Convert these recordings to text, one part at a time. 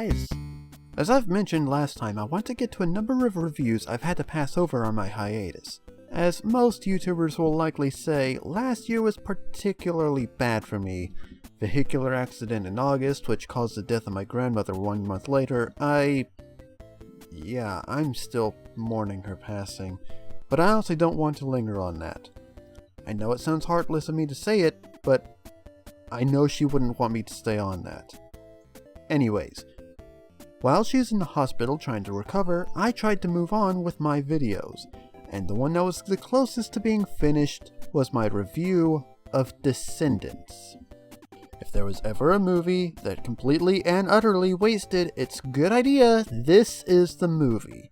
guys! As I've mentioned last time, I want to get to a number of reviews I've had to pass over on my hiatus. As most YouTubers will likely say, last year was particularly bad for me. Vehicular accident in August, which caused the death of my grandmother 1 month later. I'm still mourning her passing. But I honestly don't want to linger on that. I know it sounds heartless of me to say it, but I know she wouldn't want me to stay on that. Anyways, while she's in the hospital trying to recover, I tried to move on with my videos, and the one that was the closest to being finished was my review of Descendants. If there was ever a movie that completely and utterly wasted its good idea, this is the movie.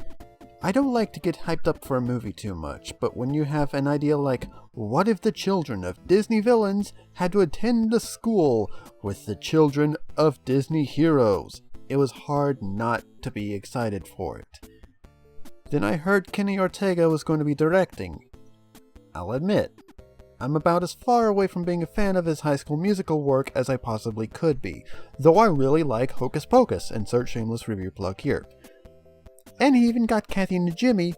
I don't like to get hyped up for a movie too much, but when you have an idea like, what if the children of Disney villains had to attend a school with the children of Disney heroes, it was hard not to be excited for it. Then I heard Kenny Ortega was going to be directing. I'll admit, I'm about as far away from being a fan of his High School Musical work as I possibly could be, though I really like Hocus Pocus, insert shameless review plug here. And he even got Kathy Najimy,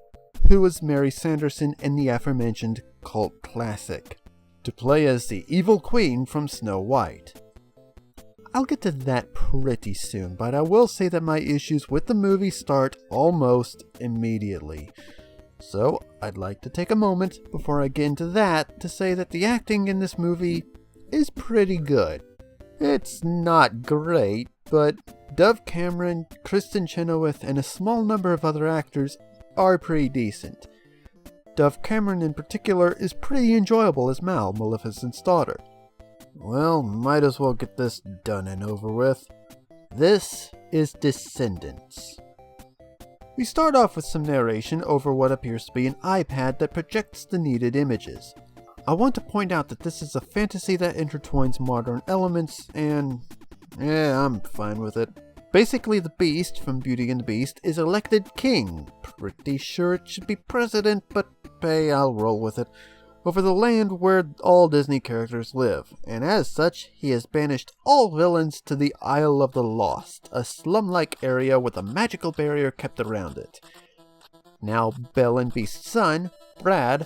who was Mary Sanderson in the aforementioned cult classic, to play as the evil queen from Snow White. I'll get to that pretty soon, but I will say that my issues with the movie start almost immediately. So, I'd like to take a moment before I get into that to say that the acting in this movie is pretty good. It's not great, but Dove Cameron, Kristen Chenoweth, and a small number of other actors are pretty decent. Dove Cameron in particular is pretty enjoyable as Mal, Maleficent's daughter. Well, might as well get this done and over with. This is Descendants. We start off with some narration over what appears to be an iPad that projects the needed images. I want to point out that this is a fantasy that intertwines modern elements, and I'm fine with it. Basically, the Beast from Beauty and the Beast is elected king. Pretty sure it should be president, but hey, I'll roll with it. Over the land where all Disney characters live, and as such, he has banished all villains to the Isle of the Lost, a slum-like area with a magical barrier kept around it. Now, Belle and Beast's son, Prince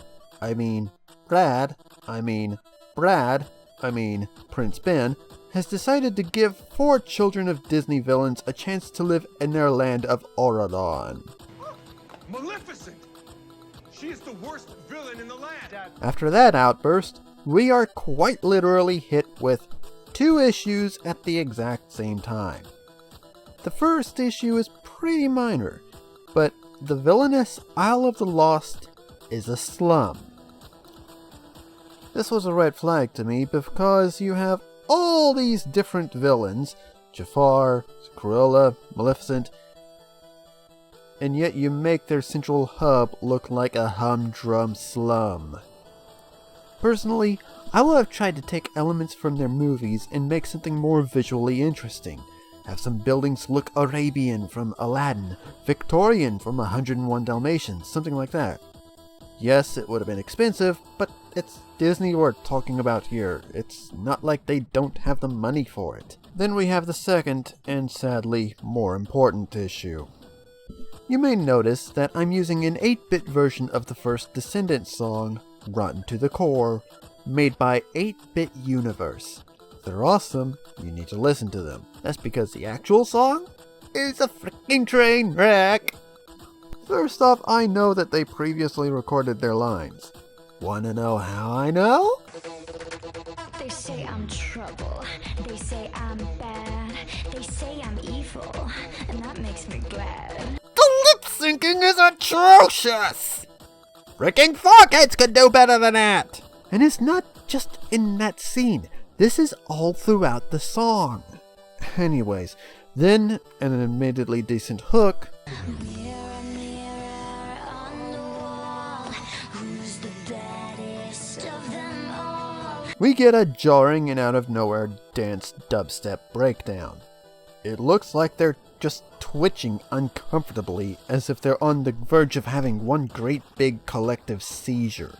Ben, has decided to give 4 children of Disney villains a chance to live in their land of Auradon. Maleficent! She is the worst villain in the land! After that outburst, we are quite literally hit with 2 issues at the exact same time. The first issue is pretty minor, but the villainous Isle of the Lost is a slum. This was a red flag to me because you have all these different villains, Jafar, Cruella, Maleficent, and yet you make their central hub look like a humdrum slum. Personally, I would have tried to take elements from their movies and make something more visually interesting. Have some buildings look Arabian from Aladdin, Victorian from 101 Dalmatians, something like that. Yes, it would have been expensive, but it's Disney we're talking about here. It's not like they don't have the money for it. Then we have the second, and sadly, more important issue. You may notice that I'm using an 8-bit version of the first Descendants song, Rotten to the Core, made by 8-Bit Universe. They're awesome, you need to listen to them. That's because the actual song is a freaking train wreck! First off, I know that they previously recorded their lines. Wanna know how I know? They say I'm trouble, they say I'm bad, they say I'm evil, and that makes me glad. The lip syncing is atrocious! Freaking Fockheads could do better than that! And it's not just in that scene, this is all throughout the song. Anyways, then, an admittedly decent hook, Mirror, mirror on the wall, who's the baddest of them all? we get a jarring and out of nowhere dance dubstep breakdown. It looks like they're just twitching uncomfortably as if they're on the verge of having one great big collective seizure.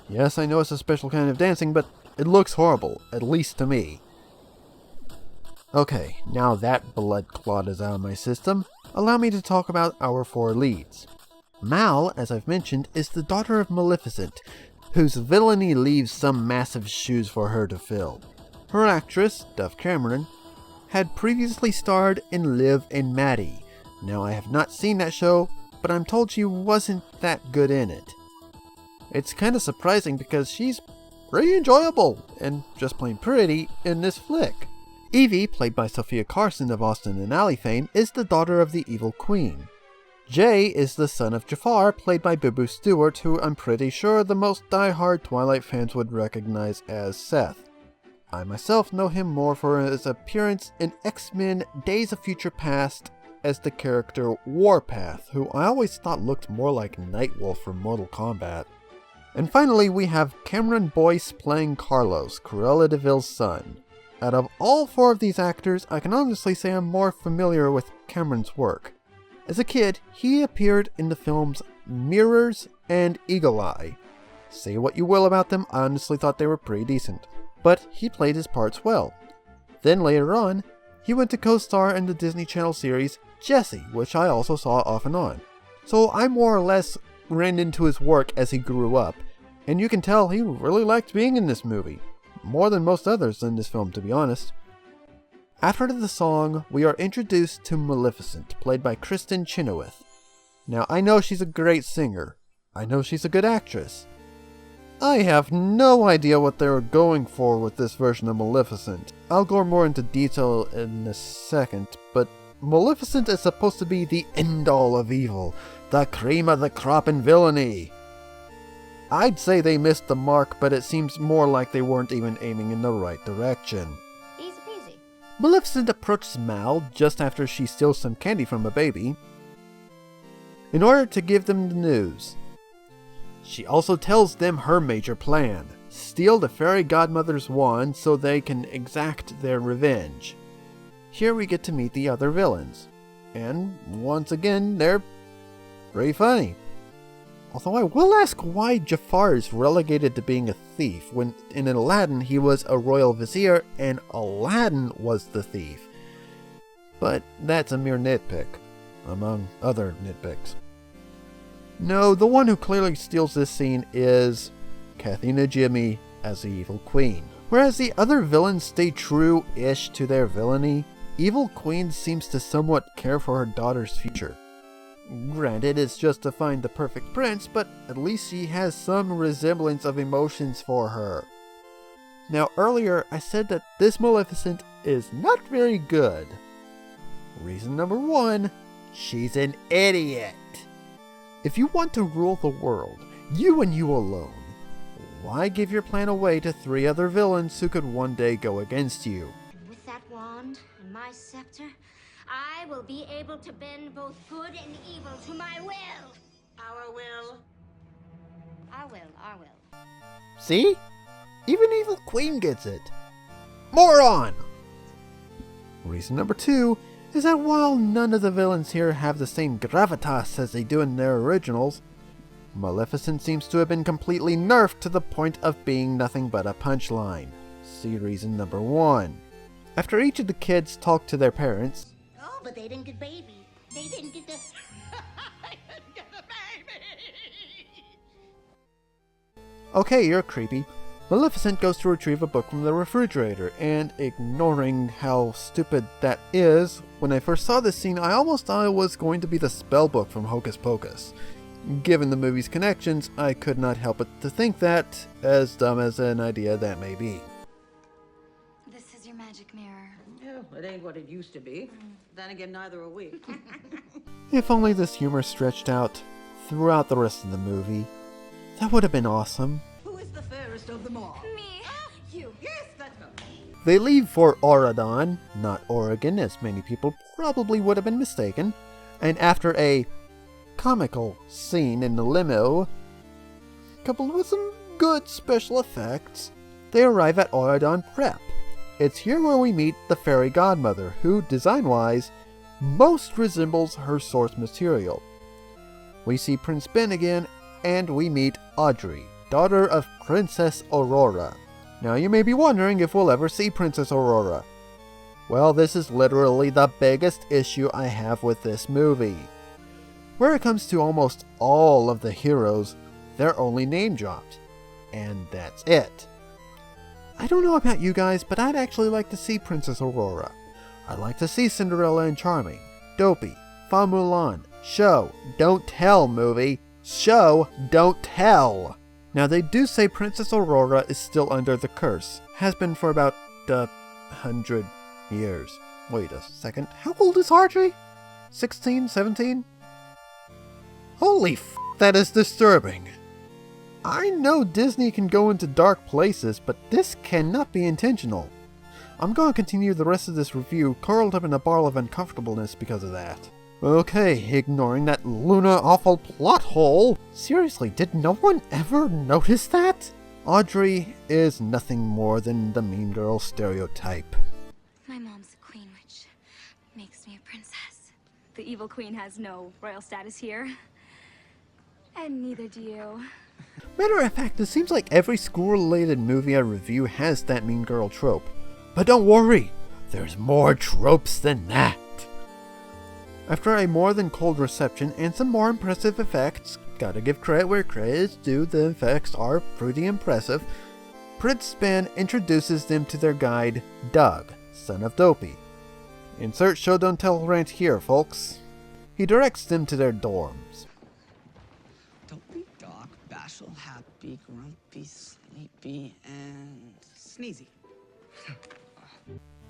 Yes, I know it's a special kind of dancing, but it looks horrible, at least to me. Okay, now that blood clot is out of my system, allow me to talk about our 4 leads. Mal, as I've mentioned, is the daughter of Maleficent, whose villainy leaves some massive shoes for her to fill. Her actress, Duff Cameron, had previously starred in Liv and Maddie. Now I have not seen that show, but I'm told she wasn't that good in it. It's kinda surprising because she's pretty enjoyable and just plain pretty in this flick. Evie, played by Sophia Carson of Austin and Ally fame, is the daughter of the evil queen. Jay is the son of Jafar, played by Boo Boo Stewart, who I'm pretty sure the most die-hard Twilight fans would recognize as Seth. I myself know him more for his appearance in X-Men Days of Future Past as the character Warpath, who I always thought looked more like Nightwolf from Mortal Kombat. And finally, we have Cameron Boyce playing Carlos, Cruella de Vil's son. Out of all 4 of these actors, I can honestly say I'm more familiar with Cameron's work. As a kid, he appeared in the films Mirrors and Eagle Eye. Say what you will about them, I honestly thought they were pretty decent. But he played his parts well. Then later on, he went to co-star in the Disney Channel series Jessie, which I also saw off and on. So I more or less ran into his work as he grew up, and you can tell he really liked being in this movie. More than most others in this film, to be honest. After the song, we are introduced to Maleficent, played by Kristen Chenoweth. Now, I know she's a great singer. I know she's a good actress. I have no idea what they were going for with this version of Maleficent. I'll go more into detail in a second, but Maleficent is supposed to be the end-all of evil, the cream of the crop in villainy. I'd say they missed the mark, but it seems more like they weren't even aiming in the right direction. Easy peasy. Maleficent approaches Mal just after she steals some candy from a baby in order to give them the news. She also tells them her major plan: steal the fairy godmother's wand so they can exact their revenge. Here we get to meet the other villains, and once again, they're pretty funny. Although I will ask why Jafar is relegated to being a thief, when in Aladdin he was a royal vizier and Aladdin was the thief. But that's a mere nitpick, among other nitpicks. No, the one who clearly steals this scene is Kathy Najimy as the evil queen. Whereas the other villains stay true-ish to their villainy, Evil Queen seems to somewhat care for her daughter's future. Granted, it's just to find the perfect prince, but at least she has some resemblance of emotions for her. Now earlier, I said that this Maleficent is not very good. Reason number 1, she's an idiot. If you want to rule the world, you and you alone, why give your plan away to 3 other villains who could one day go against you? With that wand and my scepter, I will be able to bend both good and evil to my will. Our will. Our will, our will. See? Even Evil Queen gets it. Moron! Reason number 2 is that while none of the villains here have the same gravitas as they do in their originals, Maleficent seems to have been completely nerfed to the point of being nothing but a punchline. See reason number 1. After each of the kids talk to their parents, Oh, but they didn't get baby. They didn't get the... I didn't get the baby! okay, you're creepy. Maleficent goes to retrieve a book from the refrigerator, and ignoring how stupid that is, when I first saw this scene, I almost thought it was going to be the spell book from Hocus Pocus. Given the movie's connections, I could not help but to think that, as dumb as an idea that may be. This is your magic mirror. Yeah, it ain't what it used to be. Then again, neither are we. If only this humor stretched out throughout the rest of the movie, that would have been awesome. Who is the fairest of them all? Me. You. Yes, that's her. They leave for Auradon, not Oregon, as many people probably would have been mistaken, and after a comical scene in the limo, coupled with some good special effects, they arrive at Auradon Prep. It's here where we meet the fairy godmother, who, design-wise, most resembles her source material. We see Prince Ben again, and we meet Audrey, daughter of Princess Aurora. Now you may be wondering if we'll ever see Princess Aurora. Well, this is literally the biggest issue I have with this movie. Where it comes to almost all of the heroes, they're only name dropped. And that's it. I don't know about you guys, but I'd actually like to see Princess Aurora. I'd like to see Cinderella and Charming, Dopey, Fa Mulan, Show, Don't Tell movie. Show, Don't Tell. Now they do say Princess Aurora is still under the curse. Has been for about 100 years. Wait a second. How old is Audrey? 16? 17? Holy f***, that is disturbing. I know Disney can go into dark places, but this cannot be intentional. I'm going to continue the rest of this review curled up in a ball of uncomfortableness because of that. Okay, ignoring that Luna awful plot hole. Seriously, did no one ever notice that? Audrey is nothing more than the mean girl stereotype. My mom's a queen, which makes me a princess. The evil queen has no royal status here. And neither do you. Matter of fact, it seems like every school-related movie I review has that mean girl trope. But don't worry, there's more tropes than that. After a more than cold reception and some more impressive effects, gotta give credit where credit is due, the effects are pretty impressive, Prince Ben introduces them to their guide, Doug, son of Dopey. Insert show don't tell rant here, folks. He directs them to their dorms. Dopey, Doc, bashful, happy, grumpy, sleepy, and sneezy.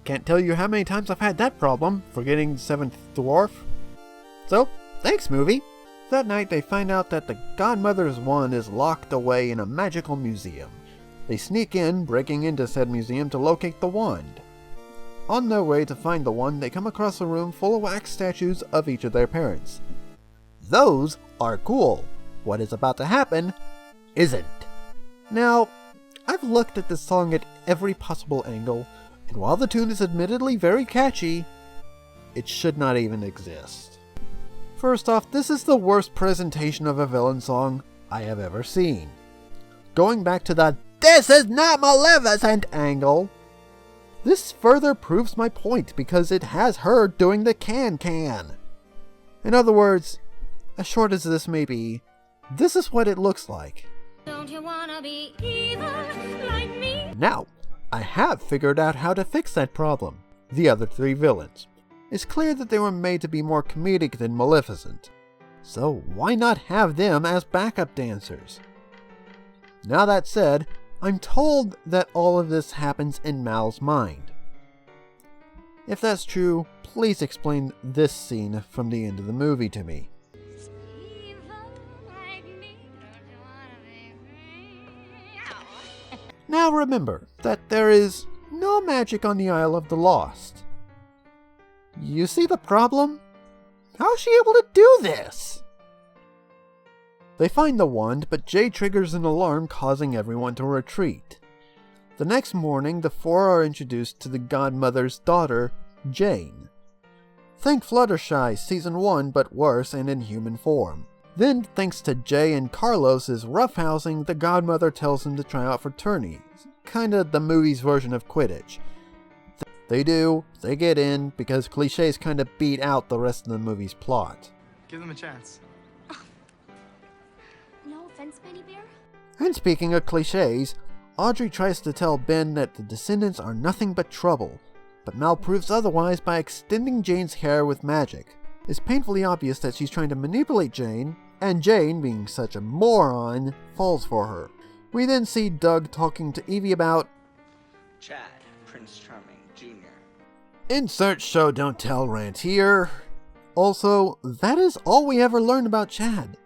Can't tell you how many times I've had that problem, forgetting the seventh dwarf. So, thanks movie! That night they find out that the godmother's wand is locked away in a magical museum. They sneak in, breaking into said museum to locate the wand. On their way to find the wand, they come across a room full of wax statues of each of their parents. Those are cool. What is about to happen isn't. Now, I've looked at this song at every possible angle, and while the tune is admittedly very catchy, it should not even exist. First off, this is the worst presentation of a villain song I have ever seen. Going back to the "this is not Maleficent" angle, this further proves my point because it has her doing the can-can. In other words, as short as this may be, this is what it looks like. Don't you wanna be evil like me? Now, I have figured out how to fix that problem. The other three villains. It's clear that they were made to be more comedic than Maleficent. So why not have them as backup dancers? Now that said, I'm told that all of this happens in Mal's mind. If that's true, please explain this scene from the end of the movie to me. Now remember that there is no magic on the Isle of the Lost. You see the problem? How is she able to do this? They find the wand, but Jay triggers an alarm causing everyone to retreat. The next morning, the four are introduced to the godmother's daughter, Jane. Think Fluttershy Season 1, but worse and in human form. Then, thanks to Jay and Carlos's roughhousing, the godmother tells them to try out for tourneys. Kinda the movie's version of Quidditch. They do, they get in, because cliches kinda beat out the rest of the movie's plot. Give them a chance. No offense, Benny Bear? And speaking of cliches, Audrey tries to tell Ben that the Descendants are nothing but trouble, but Mal proves otherwise by extending Jane's hair with magic. It's painfully obvious that she's trying to manipulate Jane, and Jane, being such a moron, falls for her. We then see Doug talking to Evie about Chad, Prince Charming Jr. Insert show don't tell rant here. Also, that is all we ever learned about Chad.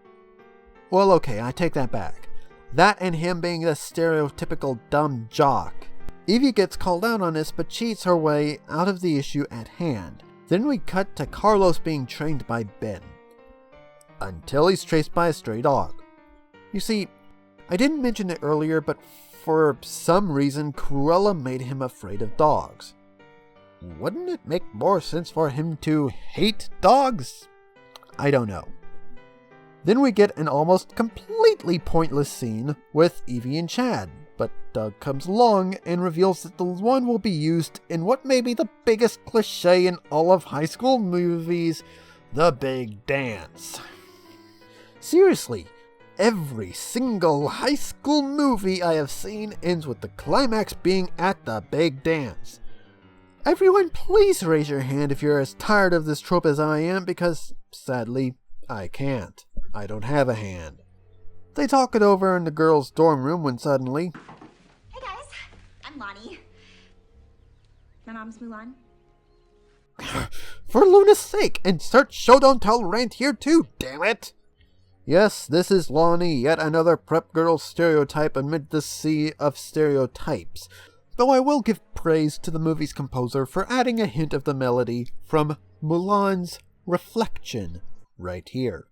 Well, okay, I take that back. That and him being the stereotypical dumb jock. Evie gets called out on this but cheats her way out of the issue at hand. Then we cut to Carlos being trained by Ben. Until he's chased by a stray dog. You see, I didn't mention it earlier, but for some reason Cruella made him afraid of dogs. Wouldn't it make more sense for him to hate dogs? I don't know. Then we get an almost completely pointless scene with Evie and Chad, But Doug comes along and reveals that the one will be used in what may be the biggest cliche in all of high school movies, the big dance. Seriously, every single high school movie I have seen ends with the climax being at the big dance. Everyone, please raise your hand if you're as tired of this trope as I am, because, sadly, I can't. I don't have a hand. They talk it over in the girls' dorm room when suddenly... Hey guys, I'm Lonnie. My mom's Mulan. For Luna's sake, insert show don't tell rant here too, damn it! Yes, this is Lonnie, yet another prep girl stereotype amid the sea of stereotypes. Though I will give praise to the movie's composer for adding a hint of the melody from Mulan's Reflection right here.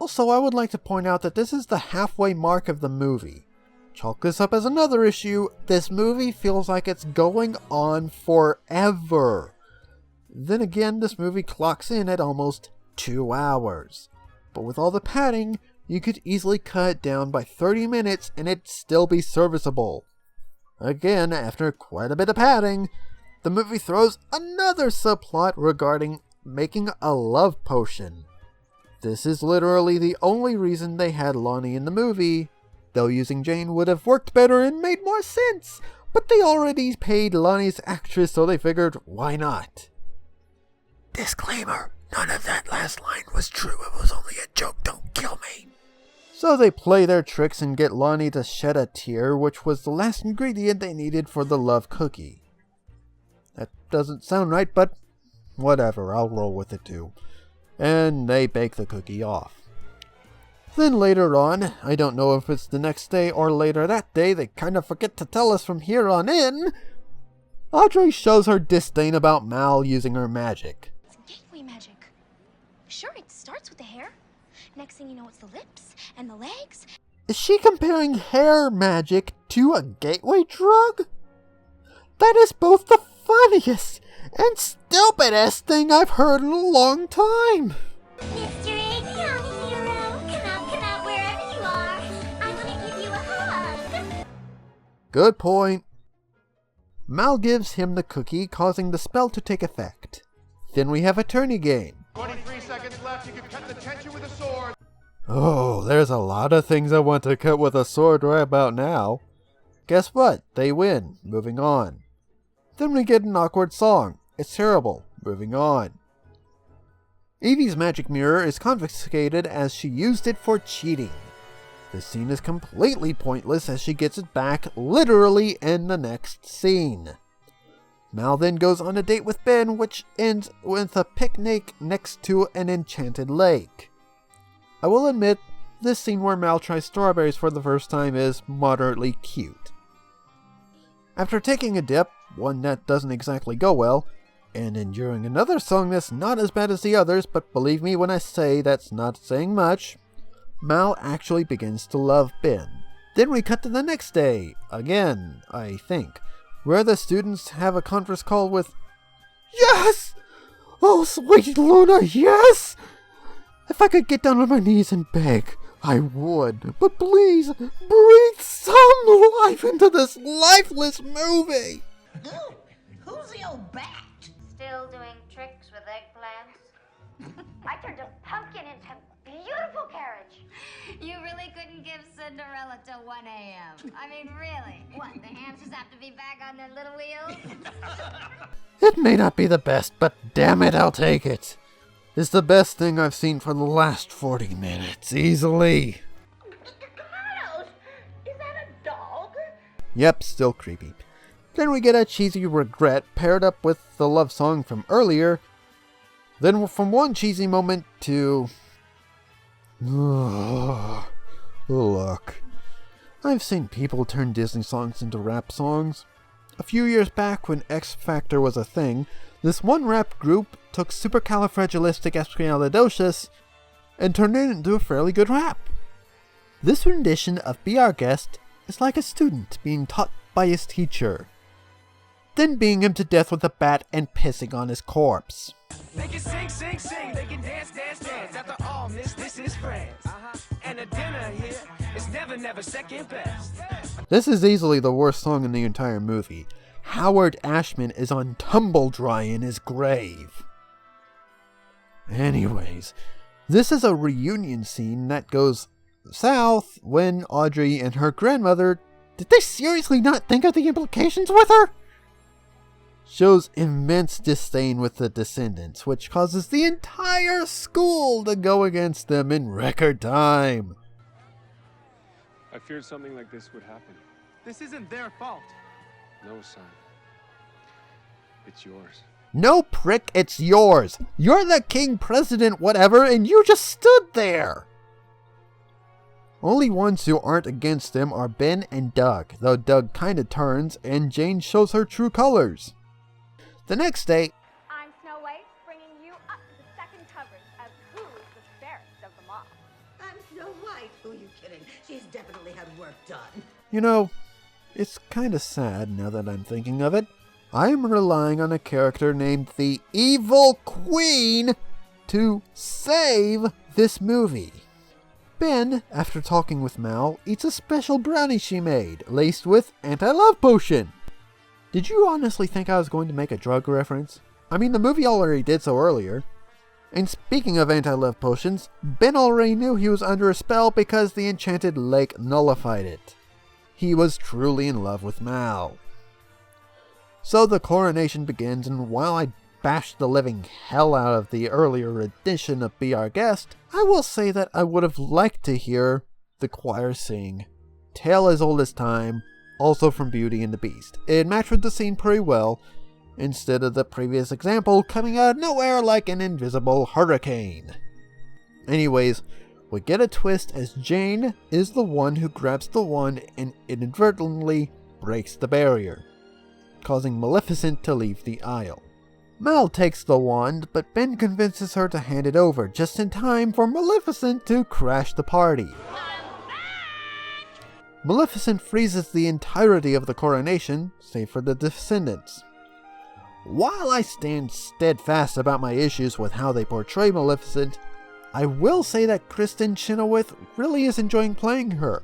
Also, I would like to point out that this is the halfway mark of the movie. Chalk this up as another issue. This movie feels like it's going on forever. Then again, this movie clocks in at almost 2 hours. But with all the padding, you could easily cut it down by 30 minutes and it'd still be serviceable. Again, after quite a bit of padding, the movie throws another subplot regarding making a love potion. This is literally the only reason they had Lonnie in the movie, though using Jane would have worked better and made more sense, but they already paid Lonnie's actress, so they figured, why not? Disclaimer, none of that last line was true, it was only a joke, don't kill me. So they play their tricks and get Lonnie to shed a tear, which was the last ingredient they needed for the love cookie. That doesn't sound right, but whatever, I'll roll with it too. And they bake the cookie off. Then later on, I don't know if it's the next day or later that day, they kind of forget to tell us from here on in, Audrey shows her disdain about Mal using her magic. It's gateway magic. Sure, it starts with the hair. Next thing you know, it's the lips and the legs. Is she comparing hair magic to a gateway drug? That is both the funniest and stupidest thing I've heard in a long time. Mr. Young Hero, come out wherever you are. I want to give you a hug. Good point. Mal gives him the cookie, causing the spell to take effect. Then we have a tourney game. 23 seconds left. You can cut the tension with a sword. Oh, there's a lot of things I want to cut with a sword right about now. Guess what? They win. Moving on. Then we get an awkward song. It's terrible. Moving on. Evie's magic mirror is confiscated as she used it for cheating. This scene is completely pointless as she gets it back literally in the next scene. Mal then goes on a date with Ben, which ends with a picnic next to an enchanted lake. I will admit, this scene where Mal tries strawberries for the first time is moderately cute. After taking a dip, one that doesn't exactly go well, and enduring another song that's not as bad as the others, but believe me when I say that's not saying much, Mal actually begins to love Ben. Then we cut to the next day, again, I think, where the students have a conference call with, "Yes! Oh, sweet Luna, yes! If I could get down on my knees and beg, I would. But please, breathe some life into this lifeless movie!" Ooh, who's the old bat? Still doing tricks with eggplants? I turned a pumpkin into a beautiful carriage. You really couldn't give Cinderella till 1 a.m. I mean, really? What, the hamsters have to be back on their little wheels? It may not be the best, but damn it, I'll take it. It's the best thing I've seen for the last 40 minutes, easily. Carlos, is that a dog? Yep, still creepy. Then we get a cheesy regret paired up with the love song from earlier. Then from one cheesy moment to... Look. I've seen people turn Disney songs into rap songs. A few years back when X Factor was a thing, this one rap group took supercalifragilisticexpialidocious and turned it into a fairly good rap. This rendition of Be Our Guest is like a student being taught by his teacher, then beating him to death with a bat and pissing on his corpse. They can sing, sing, sing, they can dance, dance, dance. After all, miss, this is France. And a dinner here is never, never second best. This is easily the worst song in the entire movie. Howard Ashman is on tumble dry in his grave. Anyways, this is a reunion scene that goes south when Audrey and her grandmother, did they seriously not think of the implications with her? Shows immense disdain with the Descendants, which causes the entire school to go against them in record time. I feared something like this would happen. This isn't their fault. No, son. It's yours. No, prick, it's yours. You're the king, president, whatever, and you just stood there. Only ones who aren't against them are Ben and Doug, though Doug kinda turns and Jane shows her true colors. The next day, I'm Snow White, bringing you up to the second coverage of who's the fairest of them all. I'm Snow White. Who are you kidding? She's definitely had work done. you know, it's kinda sad now that I'm thinking of it. I am relying on a character named the Evil Queen to save this movie. Ben, after talking with Mal, eats a special brownie she made, laced with anti-love potion. Did you honestly think I was going to make a drug reference? I mean, the movie already did so earlier. And speaking of anti-love potions, Ben already knew he was under a spell because the enchanted lake nullified it. He was truly in love with Mal. So the coronation begins, and while I bashed the living hell out of the earlier edition of Be Our Guest, I will say that I would have liked to hear the choir sing Tale as Old as Time, also from Beauty and the Beast. It matched with the scene pretty well, instead of the previous example coming out of nowhere like an invisible hurricane. Anyways, we get a twist as Jane is the one who grabs the wand and inadvertently breaks the barrier, causing Maleficent to leave the aisle. Mal takes the wand, but Ben convinces her to hand it over just in time for Maleficent to crash the party. Maleficent freezes the entirety of the coronation, save for the Descendants. While I stand steadfast about my issues with how they portray Maleficent, I will say that Kristen Chenoweth really is enjoying playing her.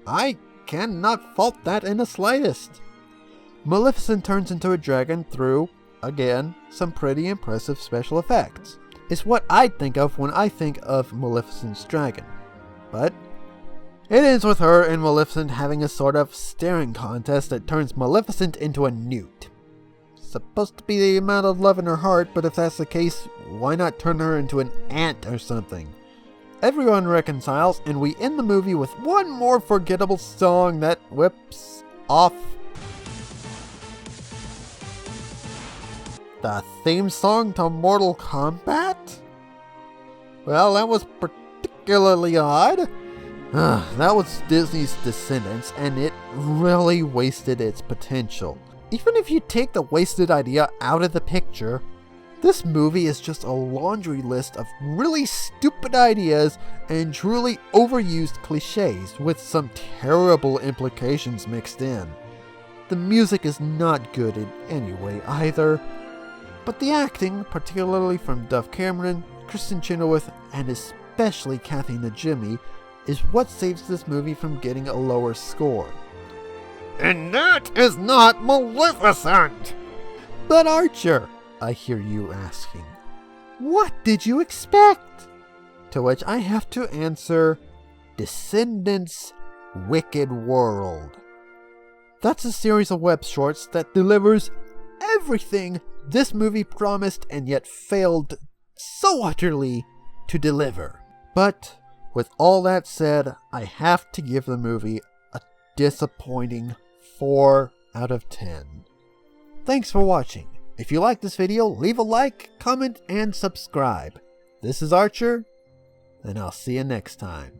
I cannot fault that in the slightest. Maleficent turns into a dragon through, again, some pretty impressive special effects. It's what I think of when I think of Maleficent's dragon. But it ends with her and Maleficent having a sort of staring contest that turns Maleficent into a newt. Supposed to be the amount of love in her heart, but if that's the case, why not turn her into an ant or something? Everyone reconciles, and we end the movie with one more forgettable song that whips off the theme song to Mortal Kombat? Well, that was particularly odd. That was Disney's Descendants, and it really wasted its potential. Even if you take the wasted idea out of the picture, this movie is just a laundry list of really stupid ideas and truly overused cliches with some terrible implications mixed in. The music is not good in any way either, but the acting, particularly from Dove Cameron, Kristen Chenoweth, and especially Kathy Najimy, is what saves this movie from getting a lower score. And that is not Maleficent! But Archer, I hear you asking, what did you expect? To which I have to answer, Descendants Wicked World. That's a series of web shorts that delivers everything this movie promised and yet failed so utterly to deliver. But with all that said, I have to give the movie a disappointing 4 out of 10. Thanks for watching. If you like this video, leave a like, comment, and subscribe. This is Archer, and I'll see you next time.